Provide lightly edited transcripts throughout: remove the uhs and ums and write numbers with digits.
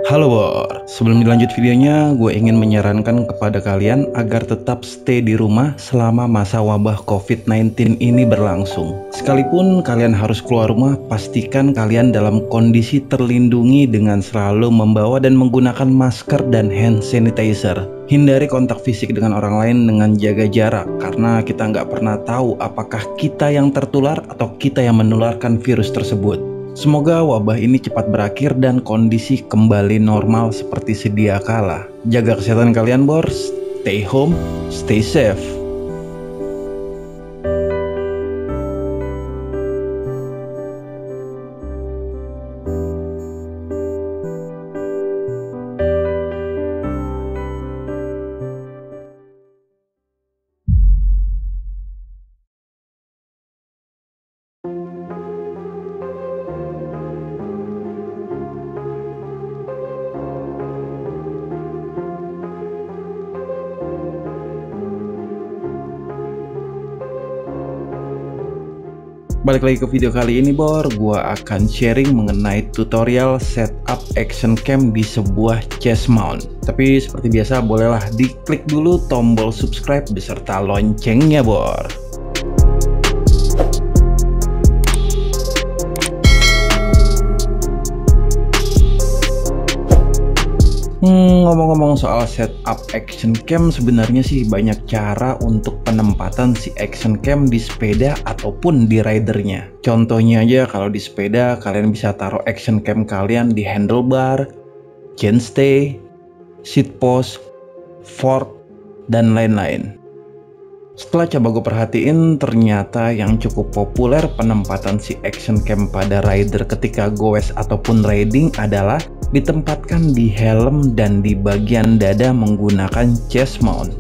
Halo Bor, sebelum dilanjut videonya, gue ingin menyarankan kepada kalian agar tetap stay di rumah selama masa wabah COVID-19 ini berlangsung. Sekalipun kalian harus keluar rumah, pastikan kalian dalam kondisi terlindungi dengan selalu membawa dan menggunakan masker dan hand sanitizer. Hindari kontak fisik dengan orang lain dengan jaga jarak, karena kita nggak pernah tahu apakah kita yang tertular atau kita yang menularkan virus tersebut. Semoga wabah ini cepat berakhir dan kondisi kembali normal seperti sedia kala. Jaga kesehatan kalian, Bor. Stay home, stay safe. Balik lagi ke video kali ini, Bor. Gua akan sharing mengenai tutorial setup action cam di sebuah chest mount. Tapi seperti biasa, bolehlah diklik dulu tombol subscribe beserta loncengnya, Bor. Ngomong-ngomong soal setup action cam, sebenarnya sih banyak cara untuk penempatan si action cam di sepeda ataupun di ridernya. Contohnya aja, kalau di sepeda kalian bisa taruh action cam kalian di handlebar, chainstay, seat post, fork, dan lain-lain. Setelah coba gue perhatiin, ternyata yang cukup populer penempatan si action cam pada rider ketika goes ataupun riding adalah ditempatkan di helm dan di bagian dada menggunakan chest mount.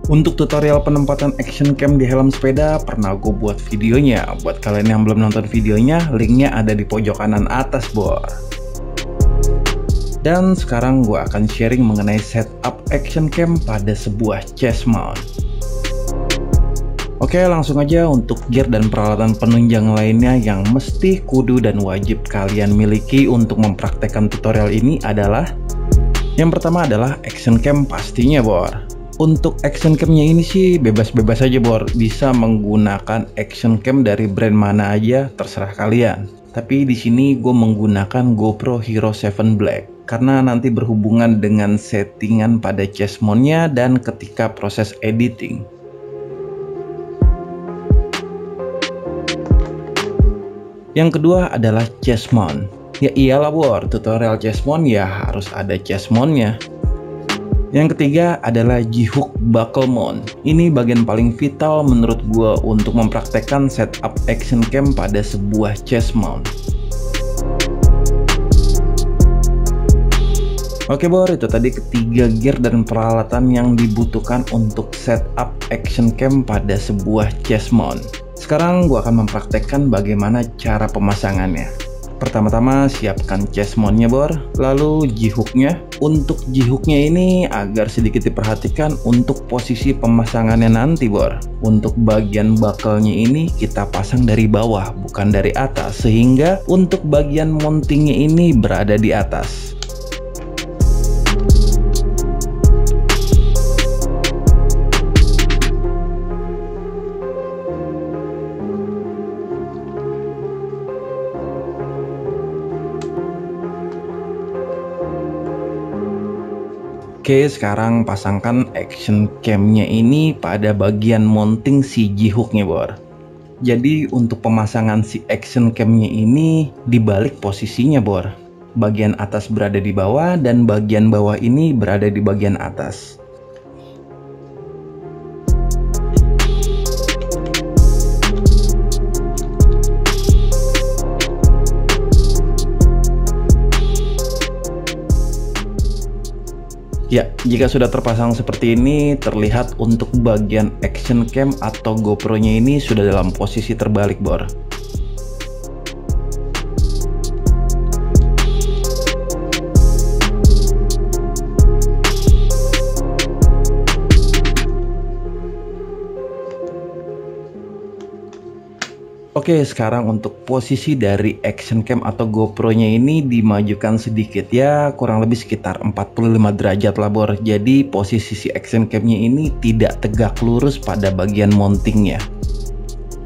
Untuk tutorial penempatan action cam di helm sepeda pernah gue buat videonya. Buat kalian yang belum nonton videonya, linknya ada di pojok kanan atas, Bor. Dan sekarang gue akan sharing mengenai setup action cam pada sebuah chest mount. Oke, langsung aja untuk gear dan peralatan penunjang lainnya yang mesti kudu dan wajib kalian miliki untuk mempraktekkan tutorial ini adalah yang pertama adalah action cam pastinya, Bor. Untuk action camnya ini sih bebas-bebas aja, Bor. Bisa menggunakan action cam dari brand mana aja, terserah kalian. Tapi di sini gue menggunakan GoPro Hero 7 Black karena nanti berhubungan dengan settingan pada chest mount-nya dan ketika proses editing. Yang kedua adalah chest mount. Ya iyalah, Bor, tutorial chest mount ya harus ada chest mount-nya. Yang ketiga adalah G-hook buckle mount. Ini bagian paling vital menurut gua untuk mempraktekkan setup action cam pada sebuah chest mount. Oke, Bor, itu tadi ketiga gear dan peralatan yang dibutuhkan untuk setup action cam pada sebuah chest mount. Sekarang gue akan mempraktekkan bagaimana cara pemasangannya. Pertama-tama siapkan chest mount-nya, Bor. Lalu G-hook-nya. Untuk G-hook-nya ini agar sedikit diperhatikan untuk posisi pemasangannya nanti, Bor. Untuk bagian buckle-nya ini kita pasang dari bawah, bukan dari atas. Sehingga untuk bagian mounting-nya ini berada di atas. Oke, sekarang pasangkan action cam-nya ini pada bagian mounting si G-hook-nya, Bor. Jadi untuk pemasangan si action cam-nya ini dibalik posisinya, Bor. Bagian atas berada di bawah dan bagian bawah ini berada di bagian atas. Ya, jika sudah terpasang seperti ini, terlihat untuk bagian action cam atau GoPro-nya ini sudah dalam posisi terbalik, Bor. Oke, sekarang untuk posisi dari action cam atau GoPro-nya ini dimajukan sedikit ya, kurang lebih sekitar 45 derajat lah bor. Jadi posisi si action cam-nya ini tidak tegak lurus pada bagian mountingnya.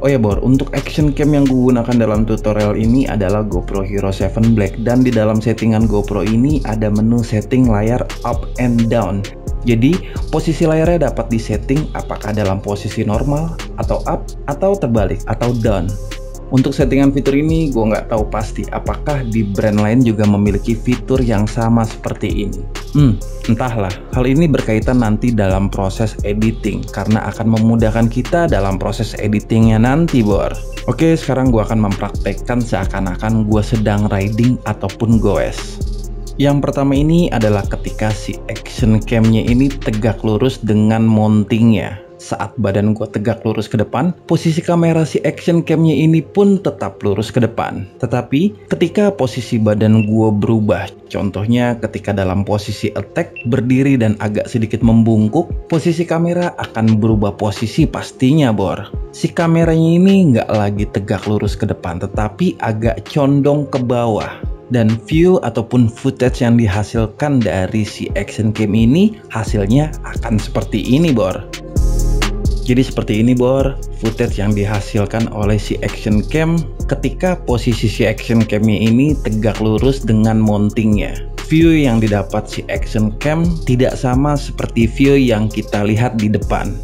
Oh ya bor, untuk action cam yang gue gunakan dalam tutorial ini adalah GoPro Hero 7 Black, dan di dalam settingan GoPro ini ada menu setting layar up and down. Jadi posisi layarnya dapat disetting apakah dalam posisi normal atau up atau terbalik atau down. Untuk settingan fitur ini gue nggak tahu pasti apakah di brand lain juga memiliki fitur yang sama seperti ini. Entahlah, hal ini berkaitan nanti dalam proses editing karena akan memudahkan kita dalam proses editingnya nanti bor. Oke, sekarang gue akan mempraktekkan seakan-akan gue sedang riding ataupun goes. Yang pertama ini adalah ketika si action cam-nya ini tegak lurus dengan mountingnya. Saat badan gue tegak lurus ke depan, posisi kamera si action cam-nya ini pun tetap lurus ke depan. Tetapi ketika posisi badan gue berubah, contohnya ketika dalam posisi attack, berdiri dan agak sedikit membungkuk, posisi kamera akan berubah posisi pastinya bor. Si kameranya ini nggak lagi tegak lurus ke depan, tetapi agak condong ke bawah. Dan view ataupun footage yang dihasilkan dari si action cam ini hasilnya akan seperti ini bor. Jadi seperti ini bor, footage yang dihasilkan oleh si action cam ketika posisi si action cam-nya ini tegak lurus dengan mountingnya. View yang didapat si action cam tidak sama seperti view yang kita lihat di depan.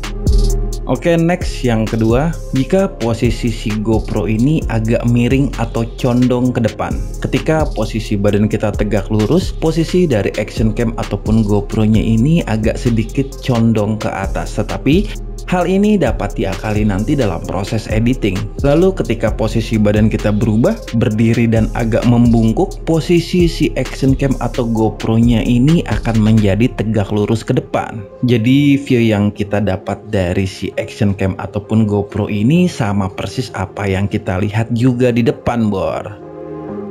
Oke, next yang kedua, jika posisi si GoPro ini agak miring atau condong ke depan. Ketika posisi badan kita tegak lurus, posisi dari action cam ataupun GoPro-nya ini agak sedikit condong ke atas. Tetapi hal ini dapat diakali nanti dalam proses editing. Lalu ketika posisi badan kita berubah, berdiri dan agak membungkuk, posisi si action cam atau GoPro-nya ini akan menjadi tegak lurus ke depan. Jadi view yang kita dapat dari si action cam ataupun GoPro ini sama persis apa yang kita lihat juga di depan bor.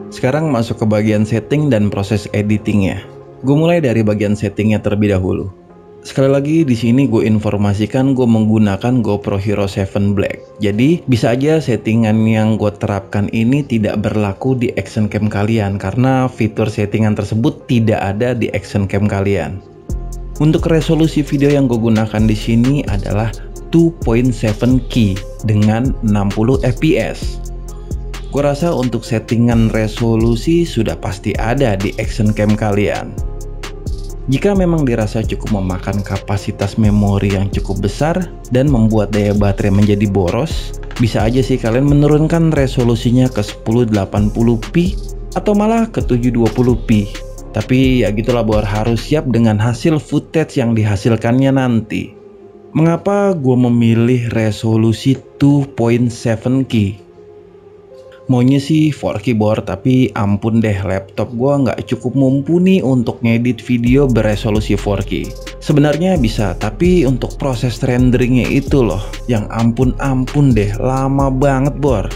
Sekarang masuk ke bagian setting dan proses editingnya. Gue mulai dari bagian settingnya terlebih dahulu. Sekali lagi di sini gue informasikan gue menggunakan GoPro Hero 7 Black. Jadi bisa aja settingan yang gue terapkan ini tidak berlaku di action cam kalian karena fitur settingan tersebut tidak ada di action cam kalian. Untuk resolusi video yang gue gunakan di sini adalah 2.7K dengan 60 fps. Gue rasa untuk settingan resolusi sudah pasti ada di action cam kalian. Jika memang dirasa cukup memakan kapasitas memori yang cukup besar dan membuat daya baterai menjadi boros, bisa aja sih kalian menurunkan resolusinya ke 1080p atau malah ke 720p. Tapi ya gitulah bor, harus siap dengan hasil footage yang dihasilkannya nanti. Mengapa gue memilih resolusi 2.7K? Maunya sih 4K bor, tapi ampun deh, laptop gua nggak cukup mumpuni untuk ngedit video beresolusi 4K. Sebenarnya bisa, tapi untuk proses renderingnya itu loh, yang ampun deh, lama banget bor.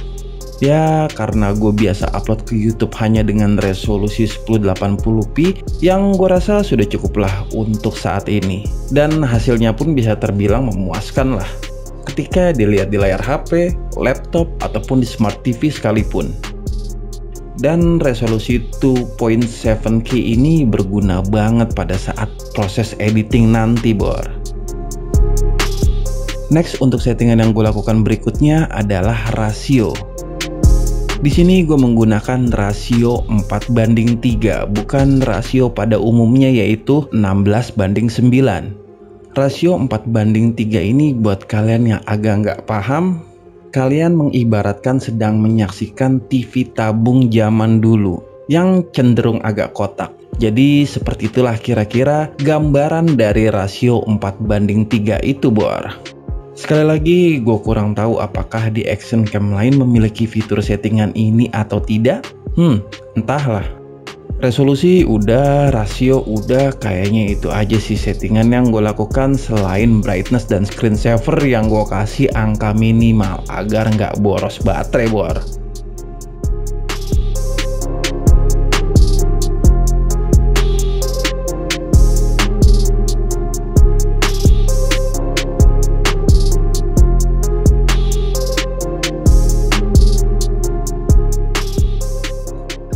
Ya karena gue biasa upload ke YouTube hanya dengan resolusi 1080p yang gue rasa sudah cukup lah untuk saat ini. Dan hasilnya pun bisa terbilang memuaskan lah ketika dilihat di layar HP, laptop, ataupun di smart TV sekalipun. Dan resolusi 2.7K ini berguna banget pada saat proses editing nanti bor. Next, untuk settingan yang gue lakukan berikutnya adalah rasio. Di sini gue menggunakan rasio 4:3, bukan rasio pada umumnya yaitu 16:9. Rasio 4:3 ini buat kalian yang agak nggak paham, kalian mengibaratkan sedang menyaksikan TV tabung zaman dulu yang cenderung agak kotak. Jadi seperti itulah kira-kira gambaran dari rasio 4:3 itu bor. Sekali lagi gue kurang tahu apakah di action cam lain memiliki fitur settingan ini atau tidak. Entahlah. Resolusi udah, rasio udah, kayaknya itu aja sih settingan yang gue lakukan selain brightness dan screen saver yang gue kasih angka minimal agar nggak boros baterai bor.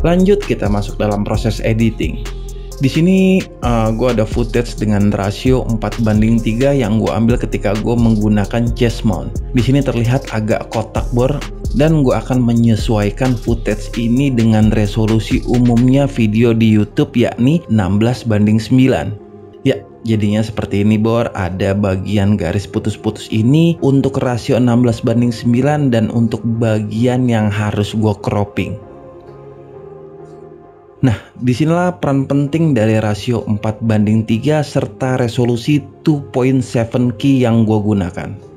Lanjut kita masuk dalam proses editing. Di sini gue ada footage dengan rasio 4:3 yang gue ambil ketika gue menggunakan chest mount. Di sini terlihat agak kotak bor dan gue akan menyesuaikan footage ini dengan resolusi umumnya video di YouTube, yakni 16:9. Ya, jadinya seperti ini bor. Ada bagian garis putus-putus ini untuk rasio 16:9 dan untuk bagian yang harus gue cropping. Nah, disinilah peran penting dari rasio 4:3 serta resolusi 2.7K yang gue gunakan.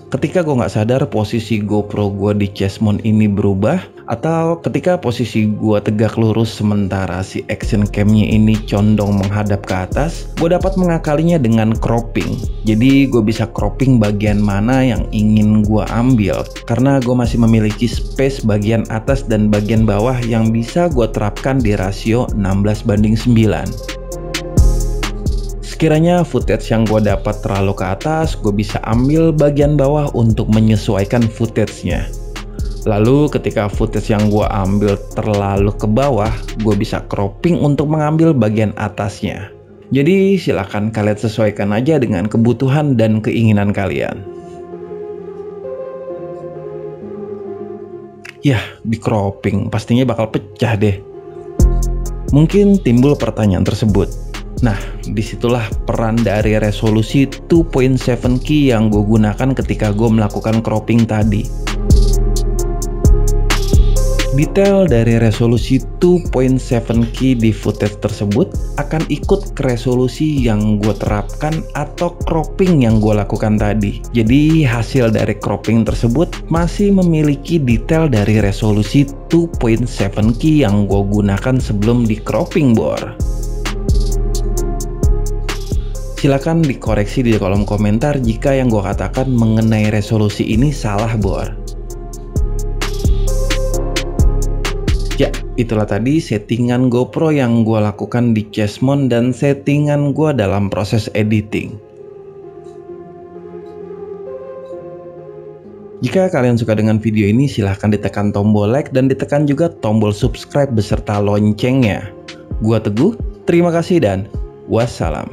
Ketika gue nggak sadar posisi GoPro gue di chest mount ini berubah, atau ketika posisi gue tegak lurus sementara si action camnya ini condong menghadap ke atas, gue dapat mengakalinya dengan cropping. Jadi gue bisa cropping bagian mana yang ingin gue ambil, karena gue masih memiliki space bagian atas dan bagian bawah yang bisa gue terapkan di rasio 16:9. Sekiranya footage yang gue dapat terlalu ke atas, gue bisa ambil bagian bawah untuk menyesuaikan footage-nya. Lalu ketika footage yang gue ambil terlalu ke bawah, gue bisa cropping untuk mengambil bagian atasnya. Jadi silahkan kalian sesuaikan aja dengan kebutuhan dan keinginan kalian. Yah, di cropping pastinya bakal pecah deh. Mungkin timbul pertanyaan tersebut. Nah, disitulah peran dari resolusi 2.7K yang gue gunakan ketika gue melakukan cropping tadi. Detail dari resolusi 2.7K di footage tersebut akan ikut ke resolusi yang gue terapkan atau cropping yang gue lakukan tadi. Jadi hasil dari cropping tersebut masih memiliki detail dari resolusi 2.7K yang gue gunakan sebelum di cropping bor. Silakan dikoreksi di kolom komentar jika yang gue katakan mengenai resolusi ini salah bor. Ya, itulah tadi settingan GoPro yang gue lakukan di chest mount dan settingan gue dalam proses editing. Jika kalian suka dengan video ini, silahkan ditekan tombol like dan ditekan juga tombol subscribe beserta loncengnya. Gua Teguh, terima kasih dan wassalam.